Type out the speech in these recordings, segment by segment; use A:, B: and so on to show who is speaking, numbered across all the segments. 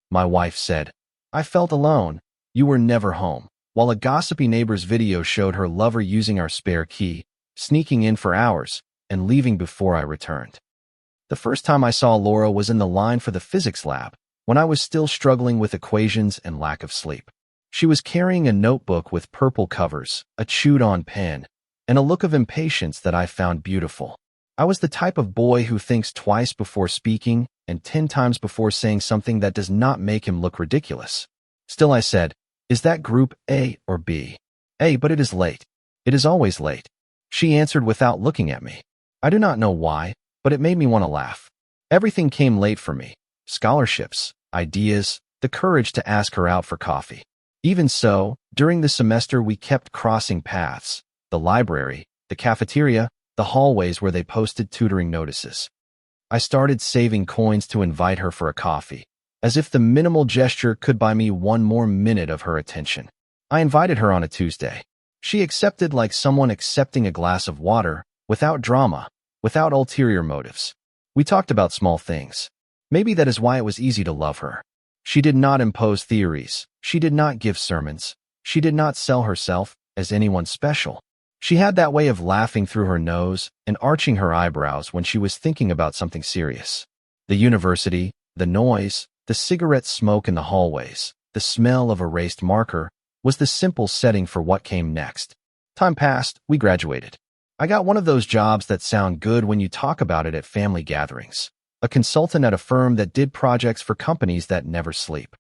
A: My wife said. I felt alone. You were never home. While a gossipy neighbor's video showed her lover using our spare key, sneaking in for hours, and leaving before I returned. The first time I saw Laura was in the line for the physics lab, when I was still struggling with equations and lack of sleep. She was carrying a notebook with purple covers, a chewed-on pen, and a look of impatience that I found beautiful. I was the type of boy who thinks twice before speaking and 10 times before saying something that does not make him look ridiculous. Still, I said, "Is that group A or B?" "A, but it is late." "It is always late." She answered without looking at me. I do not know why, but it made me want to laugh. Everything came late for me. Scholarships, ideas, the courage to ask her out for coffee. Even so, during the semester we kept crossing paths. The library, the cafeteria, the hallways where they posted tutoring notices. I started saving coins to invite her for a coffee, as if the minimal gesture could buy me one more minute of her attention. I invited her on a Tuesday. She accepted like someone accepting a glass of water, without drama, without ulterior motives. We talked about small things. Maybe that is why it was easy to love her. She did not impose theories. She did not give sermons. She did not sell herself as anyone special. She had that way of laughing through her nose and arching her eyebrows when she was thinking about something serious. The university, the noise, the cigarette smoke in the hallways, the smell of erased marker was the simple setting for what came next. Time passed, we graduated. I got one of those jobs that sound good when you talk about it at family gatherings. A consultant at a firm that did projects for companies that never sleep.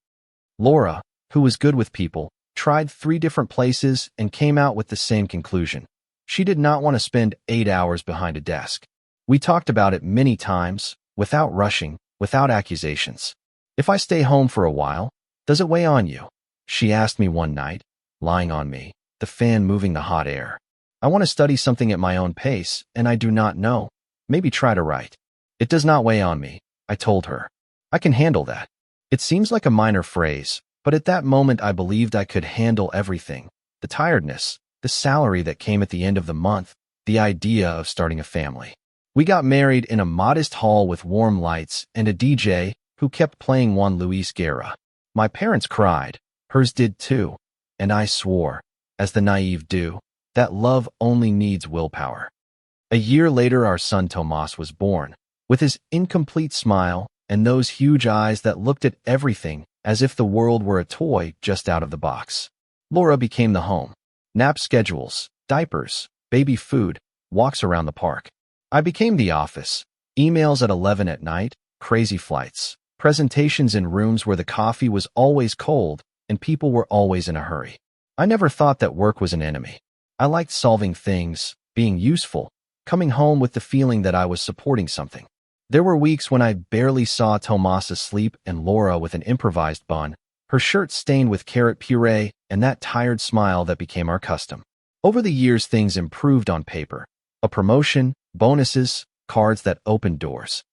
A: Laura, who was good with people, tried 3 different places and came out with the same conclusion. She did not want to spend 8 hours behind a desk. We talked about it many times, without rushing, without accusations. "If I stay home for a while, does it weigh on you?" she asked me one night, lying on me, the fan moving the hot air. "I want to study something at my own pace, and I do not know. Maybe try to write." "It does not weigh on me," I told her. "I can handle that." It seems like a minor phrase, but at that moment I believed I could handle everything. The tiredness, the salary that came at the end of the month, the idea of starting a family. We got married in a modest hall with warm lights and a DJ who kept playing Juan Luis Guerra. My parents cried, hers did too, and I swore, as the naive do, that love only needs willpower. A year later our son Tomas was born, with his incomplete smile and those huge eyes that looked at everything as if the world were a toy just out of the box. Laura became the home. Nap schedules, diapers, baby food, walks around the park. I became the office. Emails at 11 at night, crazy flights, presentations in rooms where the coffee was always cold and people were always in a hurry. I never thought that work was an enemy. I liked solving things, being useful, coming home with the feeling that I was supporting something. There were weeks when I barely saw Tomas asleep and Laura with an improvised bun, her shirt stained with carrot puree, and that tired smile that became our custom. Over the years, things improved on paper. A promotion, bonuses, cards that opened doors.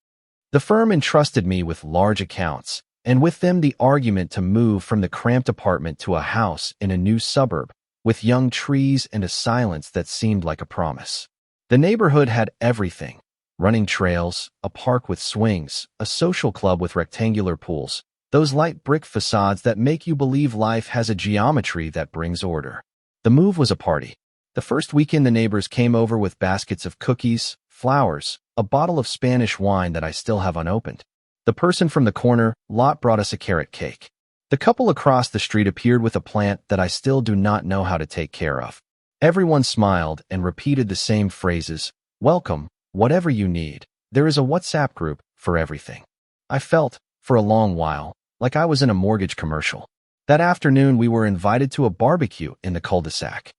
A: The firm entrusted me with large accounts, and with them the argument to move from the cramped apartment to a house in a new suburb, with young trees and a silence that seemed like a promise. The neighborhood had everything. Running trails, a park with swings, a social club with rectangular pools, those light brick facades that make you believe life has a geometry that brings order. The move was a party. The first weekend the neighbors came over with baskets of cookies, flowers, a bottle of Spanish wine that I still have unopened. The person from the corner lot brought us a carrot cake. The couple across the street appeared with a plant that I still do not know how to take care of. Everyone smiled and repeated the same phrases. "Welcome. Whatever you need, there is a WhatsApp group for everything." I felt, for a long while, like I was in a mortgage commercial. That afternoon we were invited to a barbecue in the cul-de-sac.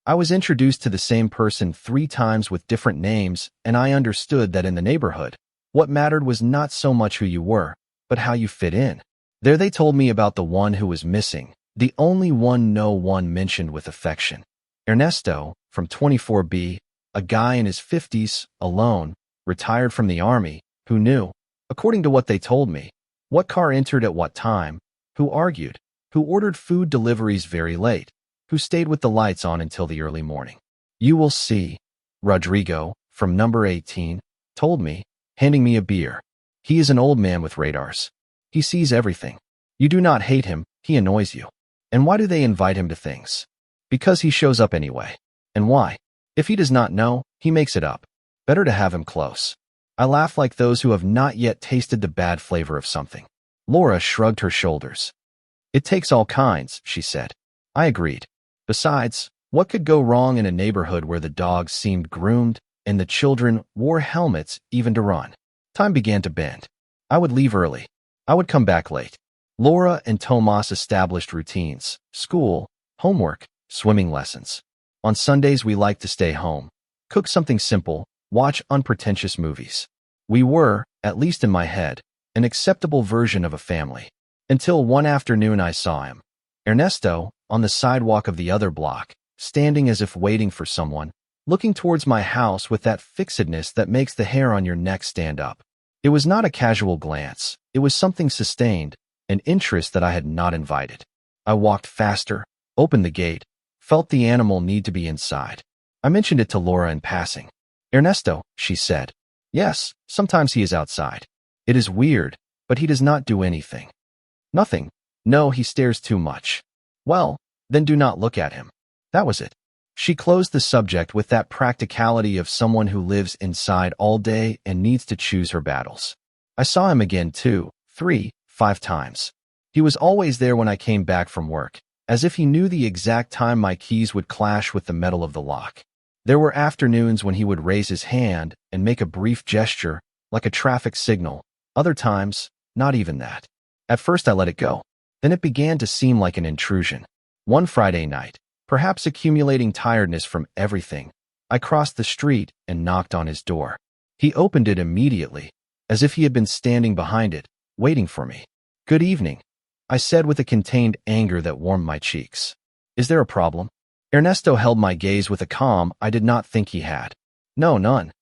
A: I was introduced to the same person 3 times with different names, and I understood that in the neighborhood, what mattered was not so much who you were, but how you fit in. There they told me about the one who was missing, the only one no one mentioned with affection. Ernesto, from 24B, a guy in his 50s, alone, retired from the army, who knew, according to what they told me, what car entered at what time, who argued, who ordered food deliveries very late, who stayed with the lights on until the early morning. "You will see," Rodrigo, from number 18, told me, handing me a beer. "He is an old man with radars. He sees everything." You do not hate him, he annoys you. And why do they invite him to things? Because he shows up anyway. And why? If he does not know, he makes it up. Better to have him close. I laugh like those who have not yet tasted the bad flavor of something. Laura shrugged her shoulders. It takes all kinds, she said. I agreed. Besides, what could go wrong in a neighborhood where the dogs seemed groomed and the children wore helmets even to run? Time began to bend. I would leave early. I would come back late. Laura and Tomas established routines: school, homework, swimming lessons. On Sundays we liked to stay home, cook something simple, watch unpretentious movies. We were, at least in my head, an acceptable version of a family. Until one afternoon I saw him, Ernesto, on the sidewalk of the other block, standing as if waiting for someone, looking towards my house with that fixedness that makes the hair on your neck stand up. It was not a casual glance. It was something sustained, an interest that I had not invited. I walked faster, opened the gate, felt the animal need to be inside. I mentioned it to Laura in passing. Ernesto, she said. Yes, sometimes he is outside. It is weird, but he does not do anything. Nothing. No, he stares too much. Well, then do not look at him. That was it. She closed the subject with that practicality of someone who lives inside all day and needs to choose her battles. I saw him again 2, 3, 5 times. He was always there when I came back from work, as if he knew the exact time my keys would clash with the metal of the lock. There were afternoons when he would raise his hand and make a brief gesture, like a traffic signal. Other times, not even that. At first I let it go. Then it began to seem like an intrusion. One Friday night, perhaps accumulating tiredness from everything, I crossed the street and knocked on his door. He opened it immediately, as if he had been standing behind it, waiting for me. Good evening, I said with a contained anger that warmed my cheeks. Is there a problem? Ernesto held my gaze with a calm I did not think he had. No, none.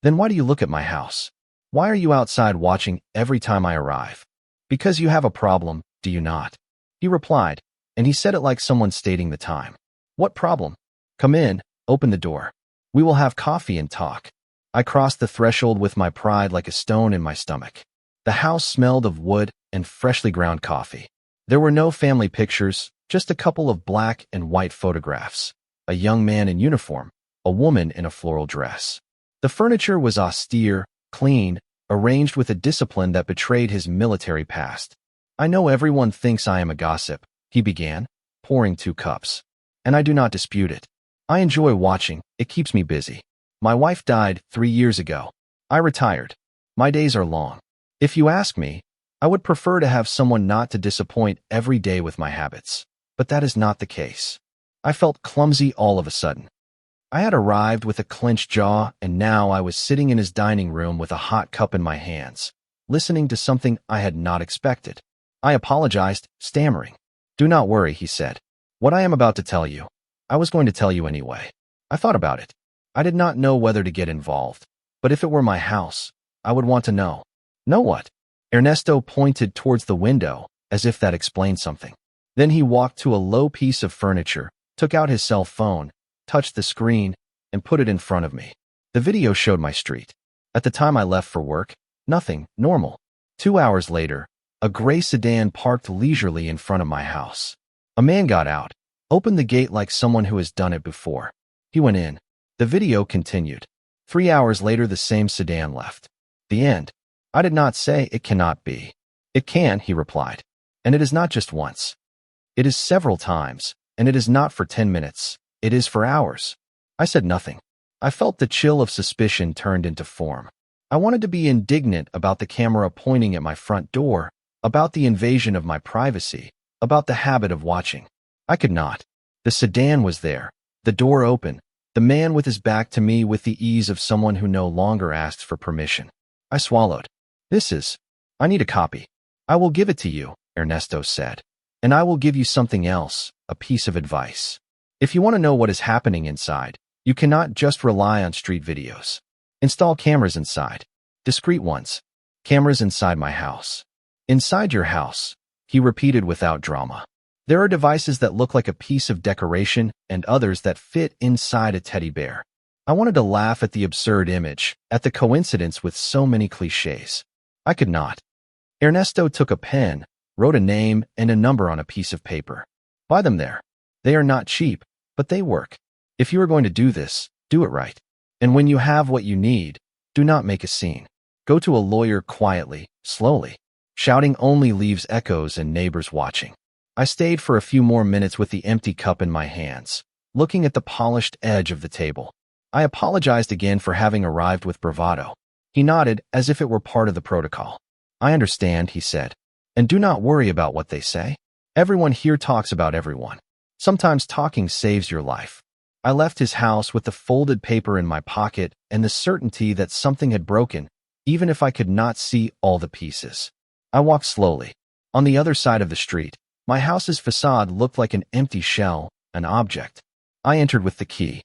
A: Then why do you look at my house? Why are you outside watching every time I arrive? Because you have a problem, do you not? He replied, and he said it like someone stating the time. What problem? Come in, open the door. We will have coffee and talk. I crossed the threshold with my pride like a stone in my stomach. The house smelled of wood and freshly ground coffee. There were no family pictures, just a couple of black and white photographs. A young man in uniform, a woman in a floral dress. The furniture was austere, clean, arranged with a discipline that betrayed his military past. I know everyone thinks I am a gossip, he began, pouring 2 cups. And I do not dispute it. I enjoy watching, it keeps me busy. My wife died 3 years ago. I retired. My days are long. If you ask me, I would prefer to have someone not to disappoint every day with my habits. But that is not the case. I felt clumsy all of a sudden. I had arrived with a clenched jaw, and now I was sitting in his dining room with a hot cup in my hands, listening to something I had not expected. I apologized, stammering. Do not worry, he said. What I am about to tell you, I was going to tell you anyway. I thought about it. I did not know whether to get involved, but if it were my house, I would want to know. Know what? Ernesto pointed towards the window, as if that explained something. Then he walked to a low piece of furniture, took out his cell phone, touched the screen, and put it in front of me. The video showed my street. At the time I left for work, nothing, normal. 2 hours later, a gray sedan parked leisurely in front of my house. A man got out, opened the gate like someone who has done it before. He went in. The video continued. 3 hours later, the same sedan left. The end. I did not say it cannot be. It can, he replied. And it is not just once. It is several times, and it is not for 10 minutes. It is for hours. I said nothing. I felt the chill of suspicion turned into form. I wanted to be indignant about the camera pointing at my front door, about the invasion of my privacy, about the habit of watching. I could not. The sedan was there, the door open, the man with his back to me with the ease of someone who no longer asks for permission. I swallowed. I need a copy. I will give it to you, Ernesto said. And I will give you something else, a piece of advice. If you want to know what is happening inside, you cannot just rely on street videos. Install cameras inside. Discreet ones. Cameras inside my house. Inside your house, he repeated without drama. There are devices that look like a piece of decoration and others that fit inside a teddy bear. I wanted to laugh at the absurd image, at the coincidence with so many cliches. I could not. Ernesto took a pen, wrote a name and a number on a piece of paper. Buy them there. They are not cheap, but they work. If you are going to do this, do it right. And when you have what you need, do not make a scene. Go to a lawyer quietly, slowly. Shouting only leaves echoes and neighbors watching. I stayed for a few more minutes with the empty cup in my hands, looking at the polished edge of the table. I apologized again for having arrived with bravado. He nodded as if it were part of the protocol. I understand, he said. And do not worry about what they say. Everyone here talks about everyone. Sometimes talking saves your life. I left his house with the folded paper in my pocket and the certainty that something had broken, even if I could not see all the pieces. I walked slowly. On the other side of the street, my house's facade looked like an empty shell, an object. I entered with the key.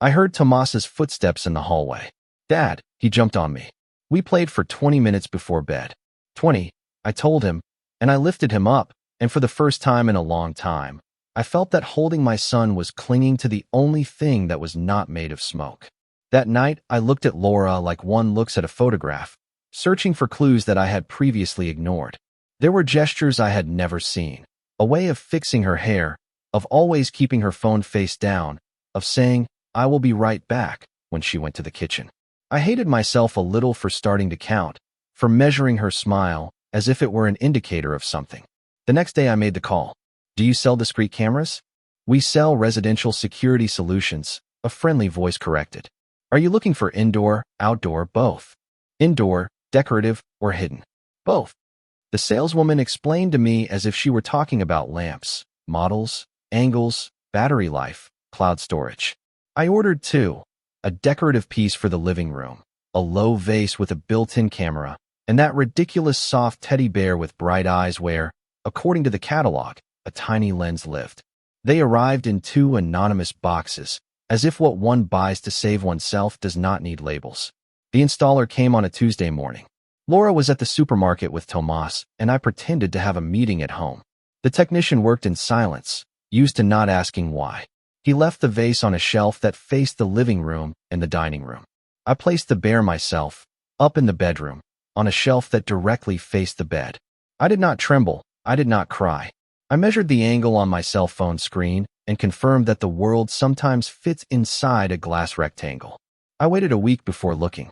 A: I heard Tomas's footsteps in the hallway. Dad, he jumped on me. We played for 20 minutes before bed. 20, I told him, and I lifted him up, and for the first time in a long time, I felt that holding my son was clinging to the only thing that was not made of smoke. That night, I looked at Laura like one looks at a photograph, searching for clues that I had previously ignored. There were gestures I had never seen, a way of fixing her hair, of always keeping her phone face down, of saying, I will be right back, when she went to the kitchen. I hated myself a little for starting to count, for measuring her smile, as if it were an indicator of something. The next day I made the call. Do you sell discrete cameras? We sell residential security solutions, a friendly voice corrected. Are you looking for indoor, outdoor, both? Indoor, decorative, or hidden? Both. The saleswoman explained to me as if she were talking about lamps, models, angles, battery life, cloud storage. I ordered two, a decorative piece for the living room, a low vase with a built-in camera, and that ridiculous soft teddy bear with bright eyes where, according to the catalog, a tiny lens lived. They arrived in two anonymous boxes, as if what one buys to save oneself does not need labels. The installer came on a Tuesday morning. Laura was at the supermarket with Tomas, and I pretended to have a meeting at home. The technician worked in silence, used to not asking why. He left the vase on a shelf that faced the living room and the dining room. I placed the bear myself, up in the bedroom, on a shelf that directly faced the bed. I did not tremble, I did not cry. I measured the angle on my cell phone screen and confirmed that the world sometimes fits inside a glass rectangle. I waited a week before looking.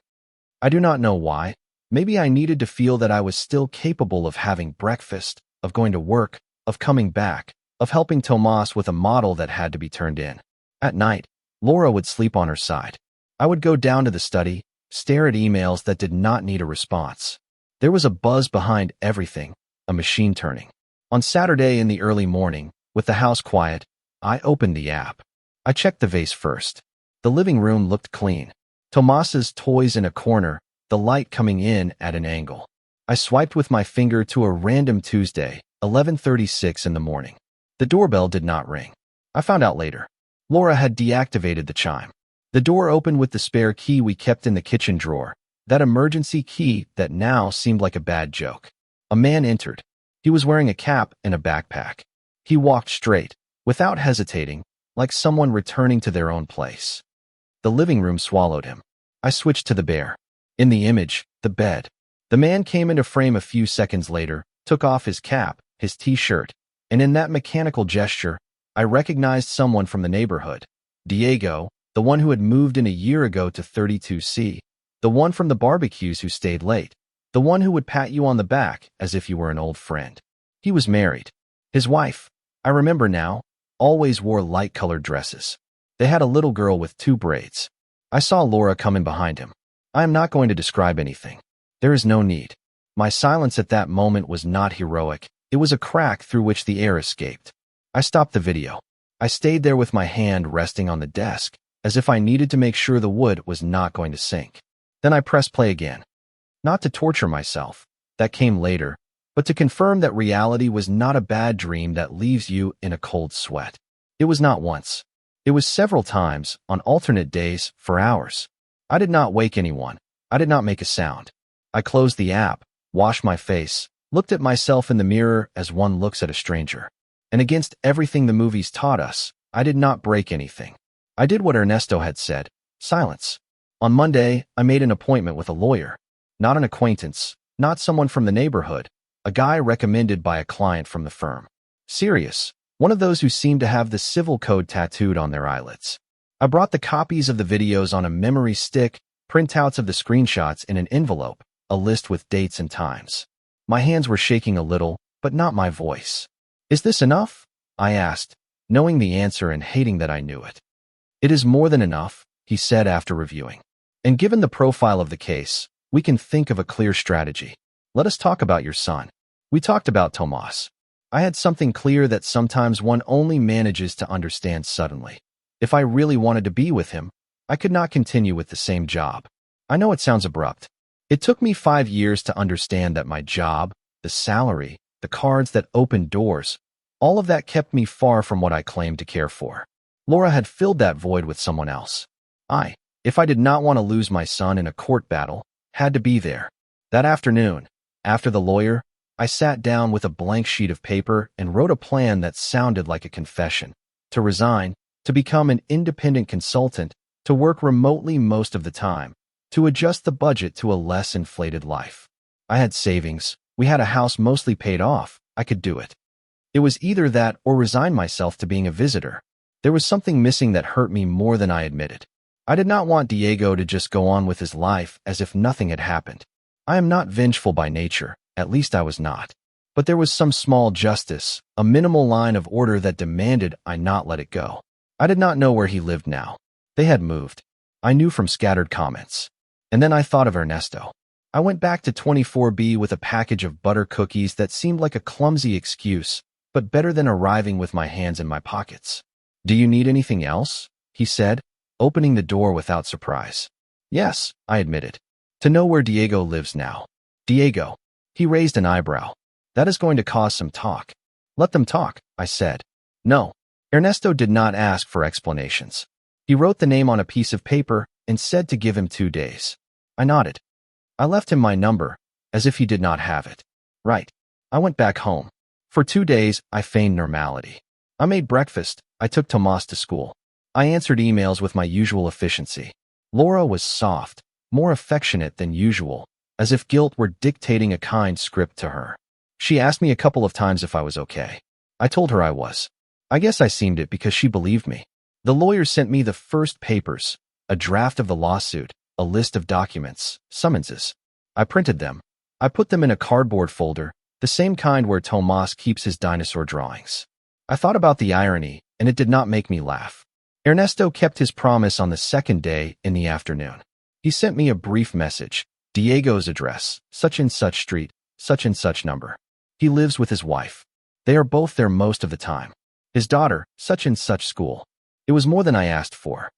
A: I do not know why. Maybe I needed to feel that I was still capable of having breakfast, of going to work, of coming back, of helping Tomas with a model that had to be turned in. At night, Laura would sleep on her side. I would go down to the study, stare at emails that did not need a response. There was a buzz behind everything, a machine turning. On Saturday in the early morning, with the house quiet, I opened the app. I checked the vase first. The living room looked clean. Tomas's toys in a corner, the light coming in at an angle. I swiped with my finger to a random Tuesday, 11:36 in the morning. The doorbell did not ring. I found out later. Laura had deactivated the chime. The door opened with the spare key we kept in the kitchen drawer, that emergency key that now seemed like a bad joke. A man entered. He was wearing a cap and a backpack. He walked straight, without hesitating, like someone returning to their own place. The living room swallowed him. I switched to the bear. In the image, the bed. The man came into frame a few seconds later, took off his cap, his t-shirt, and in that mechanical gesture, I recognized someone from the neighborhood. Diego, the one who had moved in a year ago to 32C, the one from the barbecues who stayed late, the one who would pat you on the back as if you were an old friend. He was married. His wife, I remember now, always wore light-colored dresses. They had a little girl with 2 braids. I saw Laura come in behind him. I am not going to describe anything. There is no need. My silence at that moment was not heroic. It was a crack through which the air escaped. I stopped the video. I stayed there with my hand resting on the desk, as if I needed to make sure the wood was not going to sink. Then I pressed play again. Not to torture myself, that came later, but to confirm that reality was not a bad dream that leaves you in a cold sweat. It was not once. It was several times, on alternate days, for hours. I did not wake anyone. I did not make a sound. I closed the app, washed my face, looked at myself in the mirror as one looks at a stranger. And against everything the movies taught us, I did not break anything. I did what Ernesto had said, silence. On Monday, I made an appointment with a lawyer. Not an acquaintance, not someone from the neighborhood, a guy recommended by a client from the firm. Serious, one of those who seemed to have the civil code tattooed on their eyelids. I brought the copies of the videos on a memory stick, printouts of the screenshots in an envelope, a list with dates and times. My hands were shaking a little, but not my voice. Is this enough? I asked, knowing the answer and hating that I knew it. It is more than enough, he said after reviewing. And given the profile of the case, we can think of a clear strategy. Let us talk about your son. We talked about Tomas. I had something clear that sometimes one only manages to understand suddenly. If I really wanted to be with him, I could not continue with the same job. I know it sounds abrupt. It took me 5 years to understand that my job, the salary, the cards that opened doors, all of that kept me far from what I claimed to care for. Laura had filled that void with someone else. If I did not want to lose my son in a court battle, had to be there. That afternoon, after the lawyer, I sat down with a blank sheet of paper and wrote a plan that sounded like a confession. To resign, to become an independent consultant, to work remotely most of the time, to adjust the budget to a less inflated life. I had savings, we had a house mostly paid off, I could do it. It was either that or resign myself to being a visitor. There was something missing that hurt me more than I admitted. I did not want Diego to just go on with his life as if nothing had happened. I am not vengeful by nature, at least I was not. But there was some small justice, a minimal line of order that demanded I not let it go. I did not know where he lived now. They had moved. I knew from scattered comments. And then I thought of Ernesto. I went back to 24B with a package of butter cookies that seemed like a clumsy excuse, but better than arriving with my hands in my pockets. Do you need anything else? He said, opening the door without surprise. Yes, I admitted. To know where Diego lives now. Diego. He raised an eyebrow. That is going to cause some talk. Let them talk, I said. No. Ernesto did not ask for explanations. He wrote the name on a piece of paper and said to give him 2 days. I nodded. I left him my number, as if he did not have it. Right. I went back home. For 2 days, I feigned normality. I made breakfast. I took Tomas to school. I answered emails with my usual efficiency. Laura was soft, more affectionate than usual, as if guilt were dictating a kind script to her. She asked me a couple of times if I was okay. I told her I was. I guess I seemed it because she believed me. The lawyer sent me the first papers, a draft of the lawsuit, a list of documents, summonses. I printed them. I put them in a cardboard folder, the same kind where Tomas keeps his dinosaur drawings. I thought about the irony, and it did not make me laugh. Ernesto kept his promise on the second day in the afternoon. He sent me a brief message. Diego's address, such and such street, such and such number. He lives with his wife. They are both there most of the time. His daughter, such and such school. It was more than I asked for.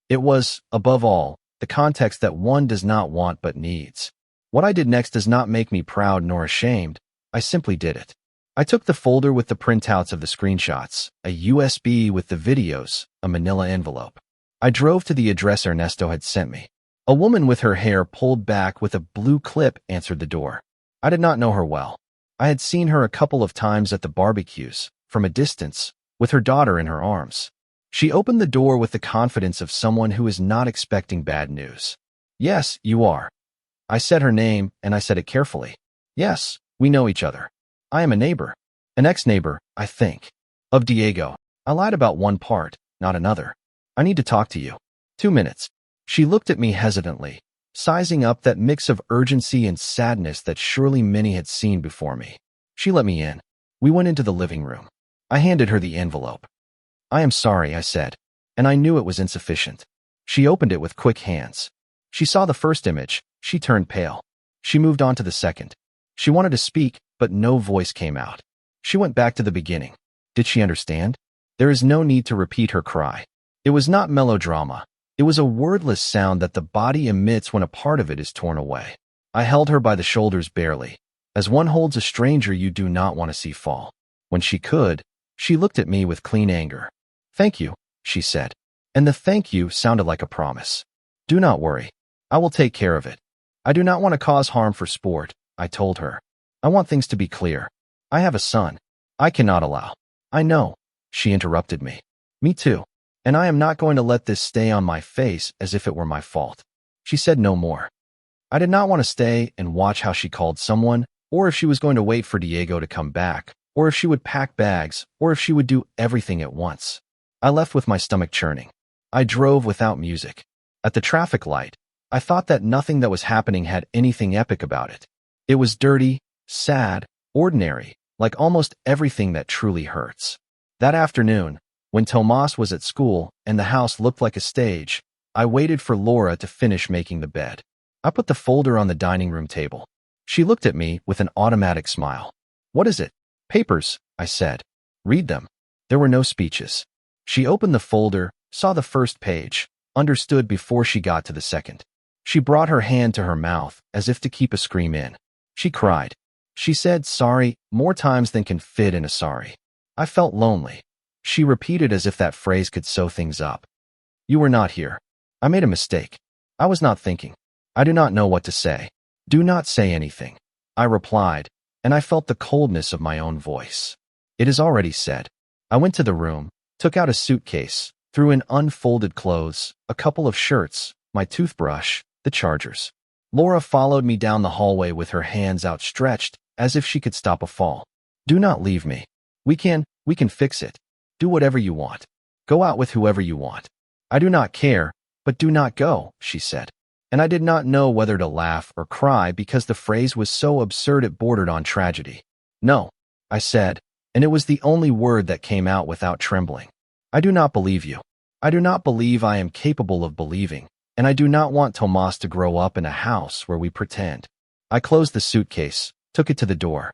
A: It was, above all, the context that one does not want but needs. What I did next does not make me proud nor ashamed. I simply did it. I took the folder with the printouts of the screenshots, a USB with the videos, a manila envelope. I drove to the address Ernesto had sent me. A woman with her hair pulled back with a blue clip answered the door. I did not know her well. I had seen her a couple of times at the barbecues, from a distance, with her daughter in her arms. She opened the door with the confidence of someone who is not expecting bad news. Yes, you are. I said her name, and I said it carefully. Yes, we know each other. I am a neighbor. An ex-neighbor, I think. Of Diego. I lied about one part, not another. I need to talk to you. 2 minutes. She looked at me hesitantly, sizing up that mix of urgency and sadness that surely many had seen before me. She let me in. We went into the living room. I handed her the envelope. I am sorry, I said, and I knew it was insufficient. She opened it with quick hands. She saw the first image. She turned pale. She moved on to the second. She wanted to speak, but no voice came out. She went back to the beginning. Did she understand? There is no need to repeat her cry. It was not melodrama. It was a wordless sound that the body emits when a part of it is torn away. I held her by the shoulders barely, as one holds a stranger you do not want to see fall. When she could, she looked at me with clean anger. Thank you, she said. And the thank you sounded like a promise. Do not worry. I will take care of it. I do not want to cause harm for sport, I told her. I want things to be clear. I have a son. I cannot allow. I know, she interrupted me. Me too. And I am not going to let this stay on my face as if it were my fault. She said no more. I did not want to stay and watch how she called someone, or if she was going to wait for Diego to come back, or if she would pack bags, or if she would do everything at once. I left with my stomach churning. I drove without music. At the traffic light, I thought that nothing that was happening had anything epic about it. It was dirty, sad, ordinary, like almost everything that truly hurts. That afternoon, when Tomas was at school and the house looked like a stage, I waited for Laura to finish making the bed. I put the folder on the dining room table. She looked at me with an automatic smile. "What is it?" "Papers," I said. "Read them." There were no speeches. She opened the folder, saw the first page, understood before she got to the second. She brought her hand to her mouth as if to keep a scream in. She cried. She said sorry more times than can fit in a sorry. I felt lonely. She repeated as if that phrase could sew things up. "You were not here. I made a mistake. I was not thinking. I do not know what to say." "Do not say anything," I replied, and I felt the coldness of my own voice. "It is already said." I went to the room, took out a suitcase, threw in unfolded clothes, a couple of shirts, my toothbrush, the chargers. Laura followed me down the hallway with her hands outstretched, as if she could stop a fall. "Do not leave me. We can fix it. Do whatever you want. Go out with whoever you want." "I do not care, but do not go," she said. And I did not know whether to laugh or cry because the phrase was so absurd it bordered on tragedy. "No," I said, and it was the only word that came out without trembling. "I do not believe you. I do not believe I am capable of believing, and I do not want Tomas to grow up in a house where we pretend." I closed the suitcase, took it to the door.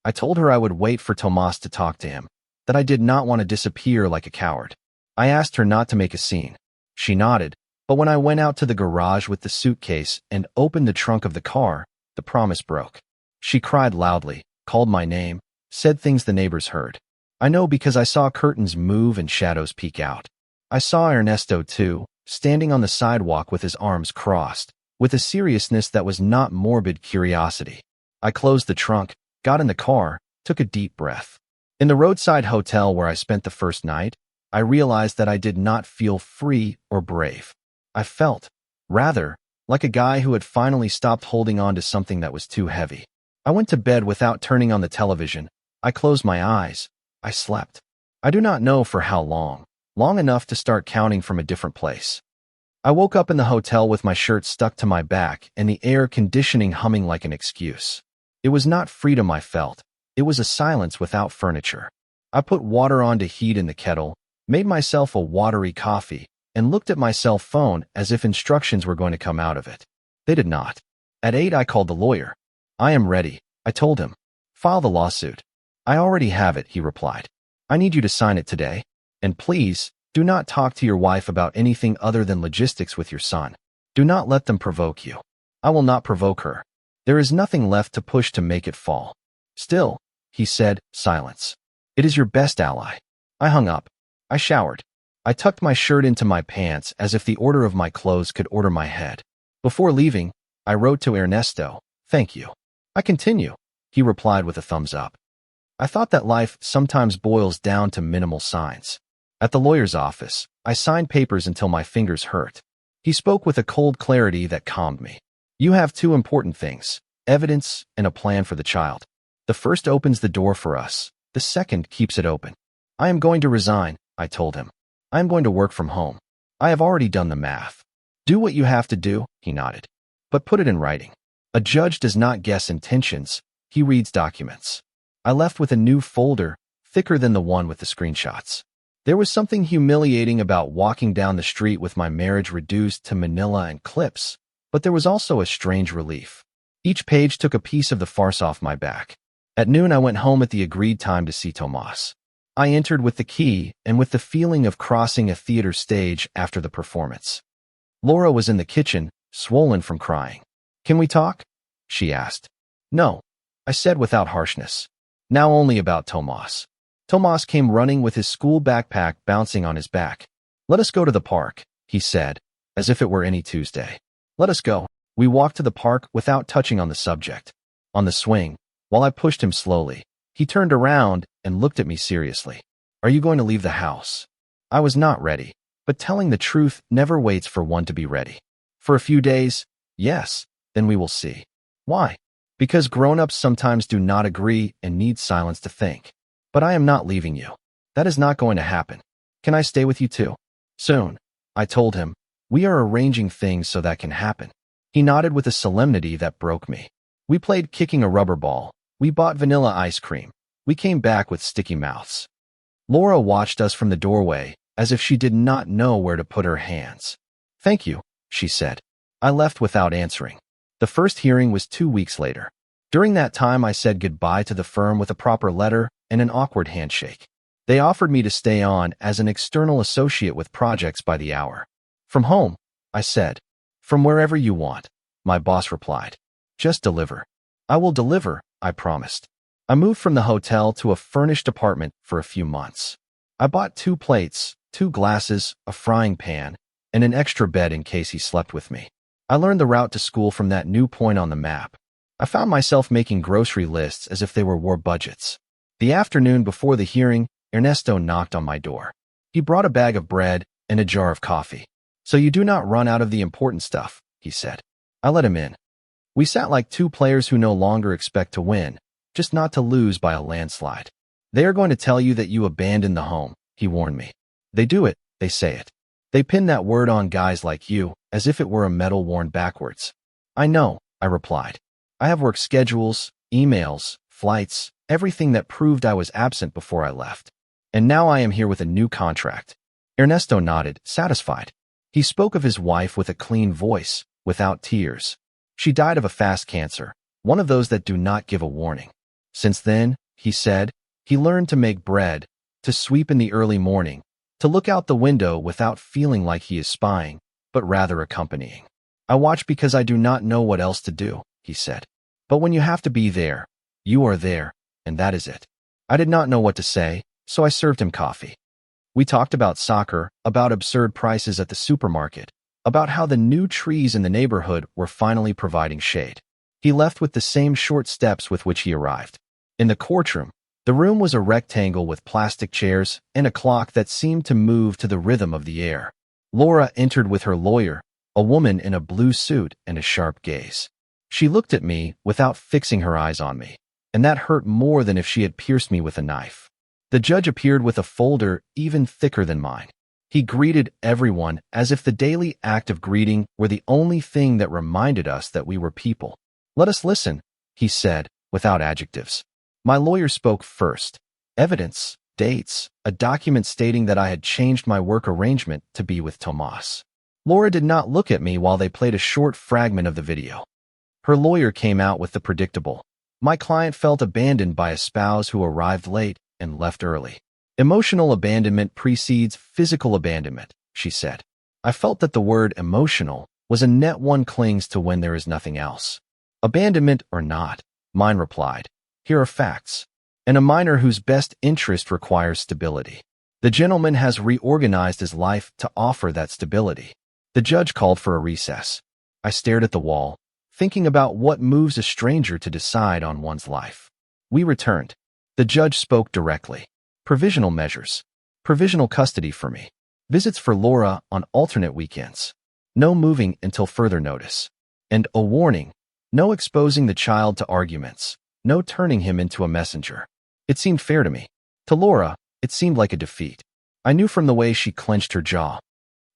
A: I told her I would wait for Tomas to talk to him, that I did not want to disappear like a coward. I asked her not to make a scene. She nodded, but when I went out to the garage with the suitcase and opened the trunk of the car, the promise broke. She cried loudly, called my name, said things the neighbors heard. I know because I saw curtains move and shadows peek out. I saw Ernesto too, standing on the sidewalk with his arms crossed, with a seriousness that was not morbid curiosity. I closed the trunk, got in the car, took a deep breath. In the roadside hotel where I spent the first night, I realized that I did not feel free or brave. I felt, rather, like a guy who had finally stopped holding on to something that was too heavy. I went to bed without turning on the television. I closed my eyes. I slept. I do not know for how long enough to start counting from a different place. I woke up in the hotel with my shirt stuck to my back and the air conditioning humming like an excuse. It was not freedom I felt. It was a silence without furniture. I put water on to heat in the kettle, made myself a watery coffee, and looked at my cell phone as if instructions were going to come out of it. They did not. At 8, I called the lawyer. "I am ready," I told him. "File the lawsuit." "I already have it," he replied. "I need you to sign it today. And please, do not talk to your wife about anything other than logistics with your son. Do not let them provoke you." "I will not provoke her. There is nothing left to push to make it fall." "Still," he said, silence. "It is your best ally." I hung up. I showered. I tucked my shirt into my pants as if the order of my clothes could order my head. Before leaving, I wrote to Ernesto, "Thank you." "I continue," he replied with a thumbs up. I thought that life sometimes boils down to minimal signs. At the lawyer's office, I signed papers until my fingers hurt. He spoke with a cold clarity that calmed me. "You have two important things, evidence and a plan for the child. The first opens the door for us. The second keeps it open." "I am going to resign," I told him. "I am going to work from home. I have already done the math." "Do what you have to do," he nodded. "But put it in writing. A judge does not guess intentions. He reads documents." I left with a new folder, thicker than the one with the screenshots. There was something humiliating about walking down the street with my marriage reduced to manila and clips, but there was also a strange relief. Each page took a piece of the farce off my back. At noon, I went home at the agreed time to see Tomas. I entered with the key and with the feeling of crossing a theater stage after the performance. Laura was in the kitchen, swollen from crying. "Can we talk?" she asked. "No," I said without harshness. Now only about Tomas. Tomas came running with his school backpack bouncing on his back. "Let us go to the park," he said, as if it were any Tuesday. "Let us go." We walked to the park without touching on the subject. On the swing, while I pushed him slowly, he turned around and looked at me seriously. "Are you going to leave the house?" I was not ready, but telling the truth never waits for one to be ready. "For a few days, yes, then we will see." "Why?" Because grown-ups sometimes do not agree and need silence to think. But I am not leaving you. That is not going to happen. Can I stay with you too? Soon, I told him. We are arranging things so that can happen. He nodded with a solemnity that broke me. We played kicking a rubber ball. We bought vanilla ice cream. We came back with sticky mouths. Laura watched us from the doorway, as if she did not know where to put her hands. Thank you, she said. I left without answering. The first hearing was 2 weeks later. During that time, I said goodbye to the firm with a proper letter and an awkward handshake. They offered me to stay on as an external associate with projects by the hour. From home, I said. From wherever you want, my boss replied. Just deliver. I will deliver, I promised. I moved from the hotel to a furnished apartment for a few months. I bought 2 plates, 2 glasses, a frying pan, and an extra bed in case he slept with me. I learned the route to school from that new point on the map. I found myself making grocery lists as if they were war budgets. The afternoon before the hearing, Ernesto knocked on my door. He brought a bag of bread and a jar of coffee. So you do not run out of the important stuff, he said. I let him in. We sat like 2 players who no longer expect to win, just not to lose by a landslide. They are going to tell you that you abandoned the home, he warned me. They do it, they say it. They pin that word on guys like you, as if it were a medal worn backwards. I know, I replied. I have work schedules, emails, flights, everything that proved I was absent before I left. And now I am here with a new contract. Ernesto nodded, satisfied. He spoke of his wife with a clean voice, without tears. She died of a fast cancer, one of those that do not give a warning. Since then, he said, he learned to make bread, to sweep in the early morning, to look out the window without feeling like he is spying, but rather accompanying. I watch because I do not know what else to do, he said. But when you have to be there, you are there, and that is it. I did not know what to say, so I served him coffee. We talked about soccer, about absurd prices at the supermarket, about how the new trees in the neighborhood were finally providing shade. He left with the same short steps with which he arrived. In the courtroom, the room was a rectangle with plastic chairs and a clock that seemed to move to the rhythm of the air. Laura entered with her lawyer, a woman in a blue suit and a sharp gaze. She looked at me without fixing her eyes on me, and that hurt more than if she had pierced me with a knife. The judge appeared with a folder even thicker than mine. He greeted everyone as if the daily act of greeting were the only thing that reminded us that we were people. Let us listen, he said, without adjectives. My lawyer spoke first. Evidence, dates, a document stating that I had changed my work arrangement to be with Tomas. Laura did not look at me while they played a short fragment of the video. Her lawyer came out with the predictable. My client felt abandoned by a spouse who arrived late and left early. Emotional abandonment precedes physical abandonment, she said. I felt that the word emotional was a net one clings to when there is nothing else. Abandonment or not, mine replied. Here are facts. And a minor whose best interest requires stability. The gentleman has reorganized his life to offer that stability. The judge called for a recess. I stared at the wall, thinking about what moves a stranger to decide on one's life. We returned. The judge spoke directly. Provisional measures. Provisional custody for me. Visits for Laura on alternate weekends. No moving until further notice. And a warning. No exposing the child to arguments. No turning him into a messenger. It seemed fair to me. To Laura, it seemed like a defeat. I knew from the way she clenched her jaw.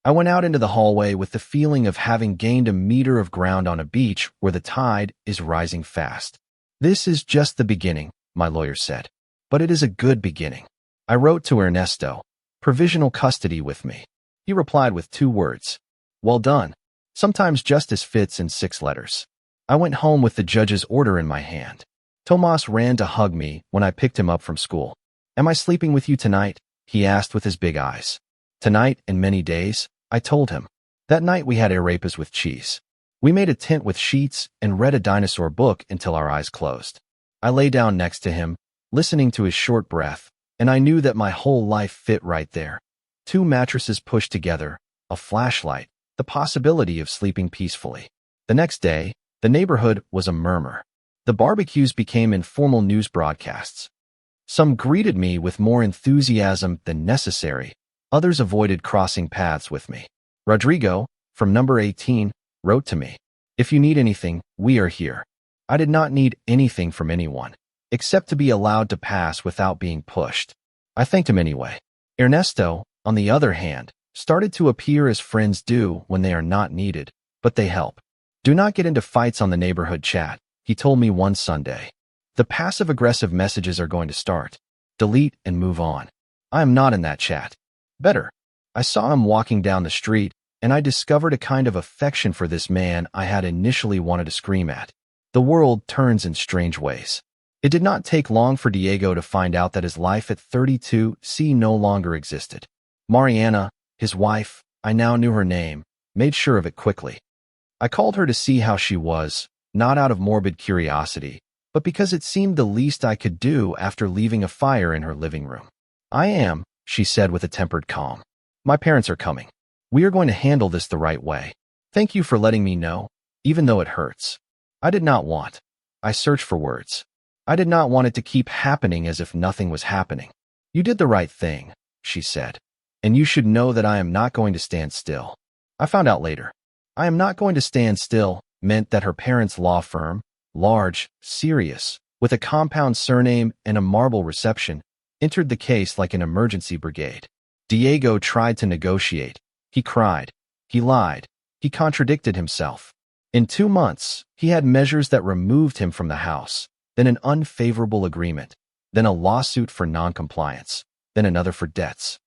A: I went out into the hallway with the feeling of having gained a meter of ground on a beach where the tide is rising fast. This is just the beginning, my lawyer said. But it is a good beginning. I wrote to Ernesto, provisional custody with me. He replied with 2 words. Well done. Sometimes justice fits in 6 letters. I went home with the judge's order in my hand. Tomas ran to hug me when I picked him up from school. Am I sleeping with you tonight? He asked with his big eyes. Tonight and many days, I told him. That night we had arepas with cheese. We made a tent with sheets and read a dinosaur book until our eyes closed. I lay down next to him, listening to his short breath, and I knew that my whole life fit right there. 2 mattresses pushed together, a flashlight, the possibility of sleeping peacefully. The next day, the neighborhood was a murmur. The barbecues became informal news broadcasts. Some greeted me with more enthusiasm than necessary. Others avoided crossing paths with me. Rodrigo, from number 18, wrote to me. If you need anything, we are here. I did not need anything from anyone, except to be allowed to pass without being pushed. I thanked him anyway. Ernesto, on the other hand, started to appear as friends do when they are not needed, but they help. Do not get into fights on the neighborhood chat, he told me one Sunday. The passive-aggressive messages are going to start. Delete and move on. I am not in that chat. Better. I saw him walking down the street, and I discovered a kind of affection for this man I had initially wanted to scream at. The world turns in strange ways. It did not take long for Diego to find out that his life at 32C no longer existed. Mariana, his wife, I now knew her name, made sure of it quickly. I called her to see how she was, not out of morbid curiosity, but because it seemed the least I could do after leaving a fire in her living room. I am, she said with a tempered calm. My parents are coming. We are going to handle this the right way. Thank you for letting me know, even though it hurts. I did not want. I searched for words. I did not want it to keep happening as if nothing was happening. You did the right thing, she said. And you should know that I am not going to stand still. I found out later. I am not going to stand still meant that her parents' law firm, large, serious, with a compound surname and a marble reception, entered the case like an emergency brigade. Diego tried to negotiate. He cried. He lied. He contradicted himself. In 2 months, he had measures that removed him from the house, then an unfavorable agreement, then a lawsuit for noncompliance, then another for debts.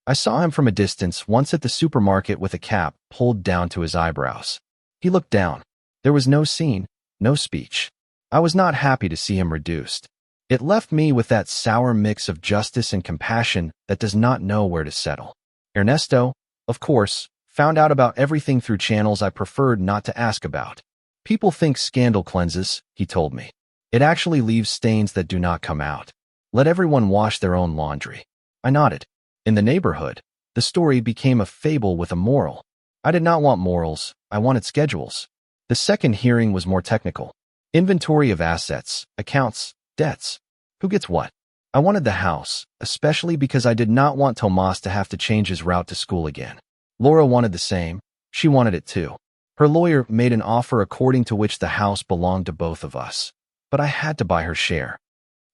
A: I saw him from a distance once at the supermarket with a cap pulled down to his eyebrows. He looked down. There was no scene, no speech. I was not happy to see him reduced. It left me with that sour mix of justice and compassion that does not know where to settle. Ernesto, of course, found out about everything through channels I preferred not to ask about. People think scandal cleanses, he told me. It actually leaves stains that do not come out. Let everyone wash their own laundry. I nodded. In the neighborhood, the story became a fable with a moral. I did not want morals, I wanted schedules. The second hearing was more technical. Inventory of assets, accounts, debts. Who gets what? I wanted the house, especially because I did not want Tomas to have to change his route to school again. Laura wanted the same. She wanted it too. Her lawyer made an offer according to which the house belonged to both of us. But I had to buy her share.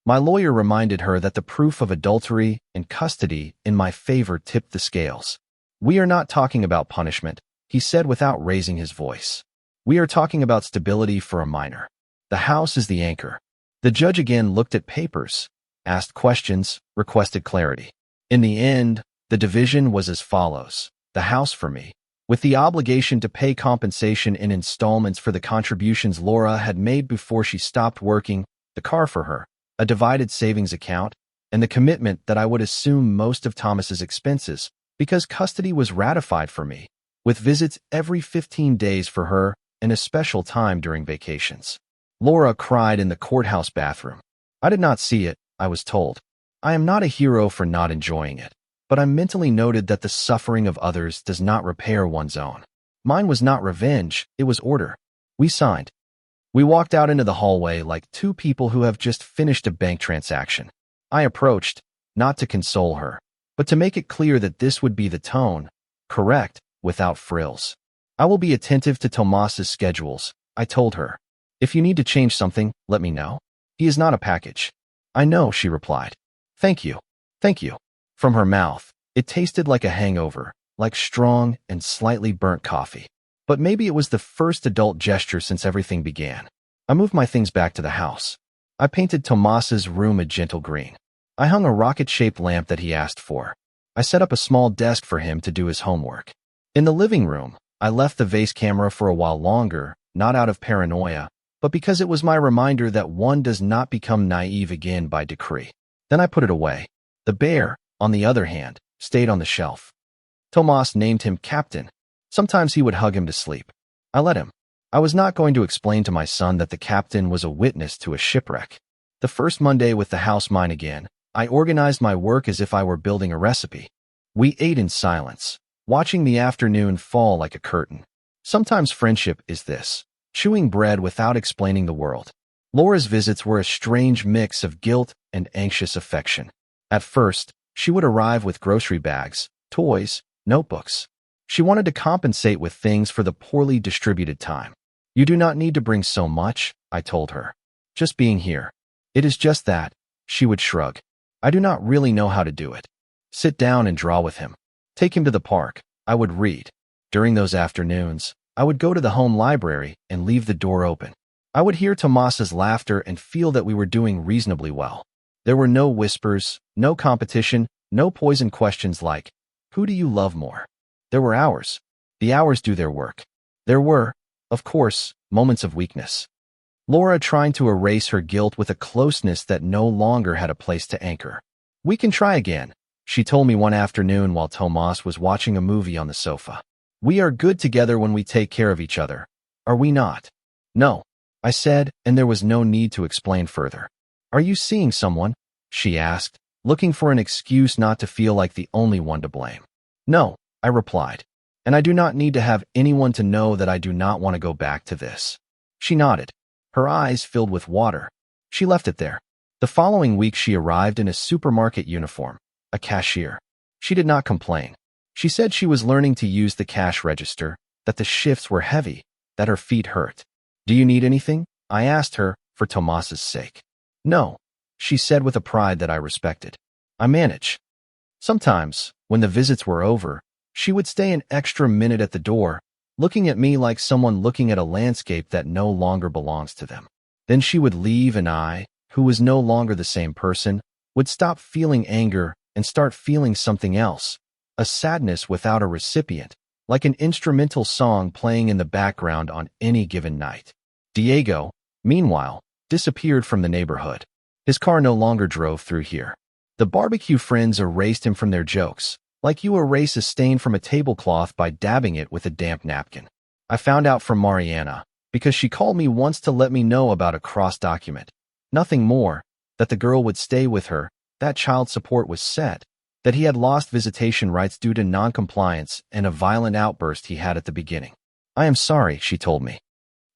A: My lawyer reminded her that the proof of adultery and custody in my favor tipped the scales. We are not talking about punishment, he said without raising his voice. We are talking about stability for a minor. The house is the anchor. The judge again looked at papers, asked questions, requested clarity. In the end, the division was as follows. The house for me, with the obligation to pay compensation in installments for the contributions Laura had made before she stopped working, the car for her, a divided savings account, and the commitment that I would assume most of Thomas's expenses because custody was ratified for me, with visits every 15 days for her and a special time during vacations. Laura cried in the courthouse bathroom. I did not see it, I was told. I am not a hero for not enjoying it, but I mentally noted that the suffering of others does not repair one's own. Mine was not revenge, it was order. We signed. We walked out into the hallway like two people who have just finished a bank transaction. I approached, not to console her, but to make it clear that this would be the tone, correct, without frills. I will be attentive to Tomas's schedules, I told her. If you need to change something, let me know. He is not a package. I know, she replied. Thank you. Thank you. From her mouth, it tasted like a hangover, like strong and slightly burnt coffee. But maybe it was the first adult gesture since everything began. I moved my things back to the house. I painted Tomas's room a gentle green. I hung a rocket-shaped lamp that he asked for. I set up a small desk for him to do his homework. In the living room, I left the vase camera for a while longer, not out of paranoia, but because it was my reminder that one does not become naive again by decree. Then I put it away. The bear, on the other hand, stayed on the shelf. Tomas named him Captain. Sometimes he would hug him to sleep. I let him. I was not going to explain to my son that the captain was a witness to a shipwreck. The first Monday with the house mine again, I organized my work as if I were building a recipe. We ate in silence, watching the afternoon fall like a curtain. Sometimes friendship is this, chewing bread without explaining the world. Laura's visits were a strange mix of guilt and anxious affection. At first, she would arrive with grocery bags, toys, notebooks. She wanted to compensate with things for the poorly distributed time. You do not need to bring so much, I told her. Just being here. It is just that. She would shrug. I do not really know how to do it. Sit down and draw with him. Take him to the park. I would read. During those afternoons, I would go to the home library and leave the door open. I would hear Tomas's laughter and feel that we were doing reasonably well. There were no whispers, no competition, no poison questions like, who do you love more? There were hours. The hours do their work. There were, of course, moments of weakness. Laura trying to erase her guilt with a closeness that no longer had a place to anchor. We can try again, she told me one afternoon while Tomas was watching a movie on the sofa. We are good together when we take care of each other. Are we not? No, I said, and there was no need to explain further. Are you seeing someone? She asked, looking for an excuse not to feel like the only one to blame. No, I replied. And I do not need to have anyone to know that I do not want to go back to this. She nodded. Her eyes filled with water. She left it there. The following week she arrived in a supermarket uniform, a cashier. She did not complain. She said she was learning to use the cash register, that the shifts were heavy, that her feet hurt. Do you need anything? I asked her, for Tomas's sake. No, she said with a pride that I respected. I manage. Sometimes, when the visits were over, she would stay an extra minute at the door, looking at me like someone looking at a landscape that no longer belongs to them. Then she would leave and I, who was no longer the same person, would stop feeling anger and start feeling something else, a sadness without a recipient, like an instrumental song playing in the background on any given night. Diego, meanwhile, disappeared from the neighborhood. His car no longer drove through here. The barbecue friends erased him from their jokes, like you erase a stain from a tablecloth by dabbing it with a damp napkin. I found out from Mariana, because she called me once to let me know about a cross document. Nothing more, that the girl would stay with her, that child support was set, that he had lost visitation rights due to non-compliance and a violent outburst he had at the beginning. I am sorry, she told me.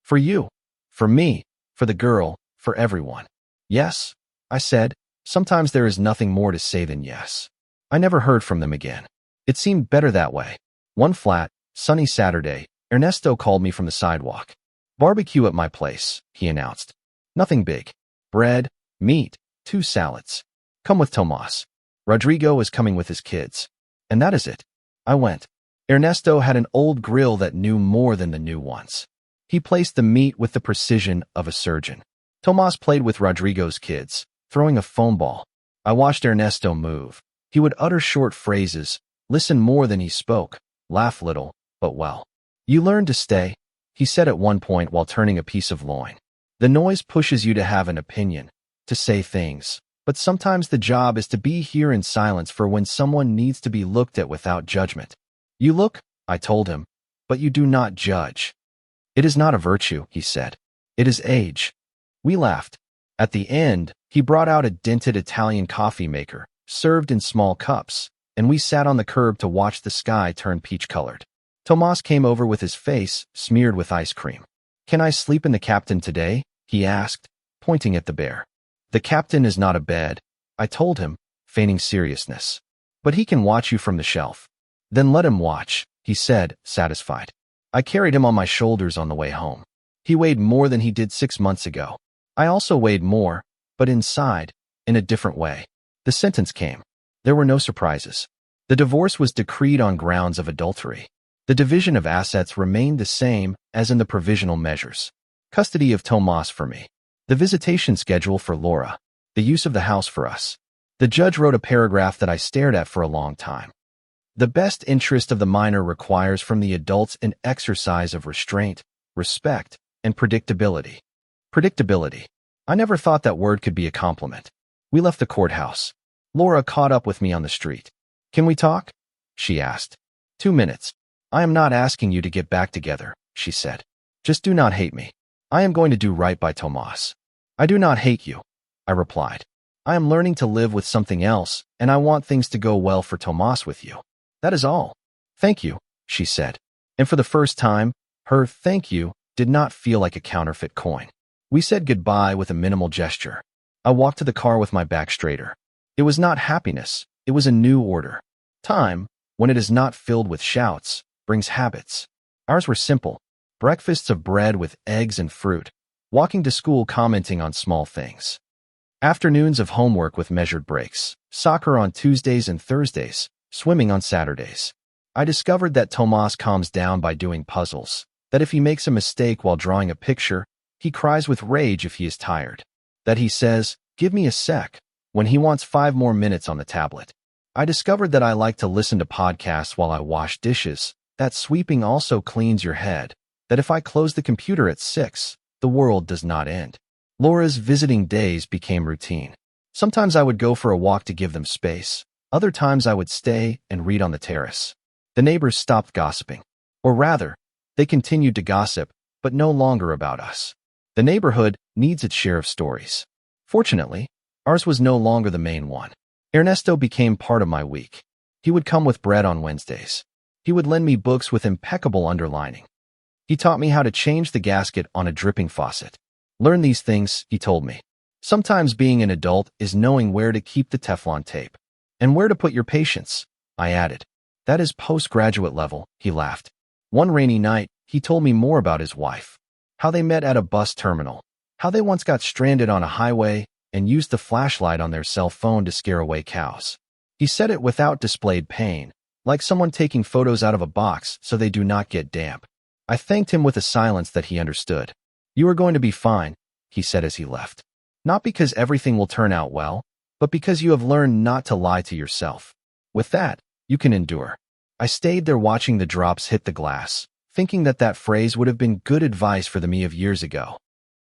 A: For you, for me, for the girl, for everyone. Yes, I said. Sometimes there is nothing more to say than yes. I never heard from them again. It seemed better that way. One flat, sunny Saturday, Ernesto called me from the sidewalk. Barbecue at my place, he announced. Nothing big. Bread, meat, 2 salads. Come with Tomas. Rodrigo is coming with his kids. And that is it. I went. Ernesto had an old grill that knew more than the new ones. He placed the meat with the precision of a surgeon. Tomas played with Rodrigo's kids, throwing a foam ball. I watched Ernesto move. He would utter short phrases, listen more than he spoke, laugh little, but well. You learn to stay, he said at one point while turning a piece of loin. The noise pushes you to have an opinion, to say things, but sometimes the job is to be here in silence for when someone needs to be looked at without judgment. You look, I told him, but you do not judge. It is not a virtue, he said. It is age. We laughed. At the end, he brought out a dented Italian coffee maker, served in small cups, and we sat on the curb to watch the sky turn peach-colored. Tomas came over with his face smeared with ice cream. Can I sleep in the captain today? He asked, pointing at the bear. The captain is not a bed, I told him, feigning seriousness. But he can watch you from the shelf. Then let him watch, he said, satisfied. I carried him on my shoulders on the way home. He weighed more than he did 6 months ago. I also weighed more, but inside, in a different way. The sentence came. There were no surprises. The divorce was decreed on grounds of adultery. The division of assets remained the same as in the provisional measures. Custody of Tomas for me. The visitation schedule for Laura. The use of the house for us. The judge wrote a paragraph that I stared at for a long time. The best interest of the minor requires from the adults an exercise of restraint, respect, and predictability. Predictability. I never thought that word could be a compliment. We left the courthouse. Laura caught up with me on the street. Can we talk? She asked. 2 minutes. I am not asking you to get back together, she said. Just do not hate me. I am going to do right by Tomas. I do not hate you, I replied. I am learning to live with something else, and I want things to go well for Tomas with you. That is all. Thank you, she said. And for the first time, her thank you did not feel like a counterfeit coin. We said goodbye with a minimal gesture. I walked to the car with my back straighter. It was not happiness, it was a new order. Time, when it is not filled with shouts, brings habits. Ours were simple. Breakfasts of bread with eggs and fruit, walking to school commenting on small things. Afternoons of homework with measured breaks, soccer on Tuesdays and Thursdays, swimming on Saturdays. I discovered that Tomas calms down by doing puzzles, that if he makes a mistake while drawing a picture, he cries with rage if he is tired, that he says, "Give me a sec," when he wants 5 more minutes on the tablet. I discovered that I like to listen to podcasts while I wash dishes, that sweeping also cleans your head, that if I close the computer at 6, the world does not end. Laura's visiting days became routine. Sometimes I would go for a walk to give them space. Other times I would stay and read on the terrace. The neighbors stopped gossiping. Or rather, they continued to gossip, but no longer about us. The neighborhood needs its share of stories. Fortunately, ours was no longer the main one. Ernesto became part of my week. He would come with bread on Wednesdays. He would lend me books with impeccable underlining. He taught me how to change the gasket on a dripping faucet. Learn these things, he told me. Sometimes being an adult is knowing where to keep the Teflon tape. And where to put your patience, I added. That is postgraduate level, he laughed. One rainy night, he told me more about his wife. How they met at a bus terminal. How they once got stranded on a highway and used the flashlight on their cell phone to scare away cows. He said it without displayed pain, like someone taking photos out of a box so they do not get damp. I thanked him with a silence that he understood. You are going to be fine, he said as he left. Not because everything will turn out well, but because you have learned not to lie to yourself. With that, you can endure. I stayed there watching the drops hit the glass, thinking that that phrase would have been good advice for the me of years ago.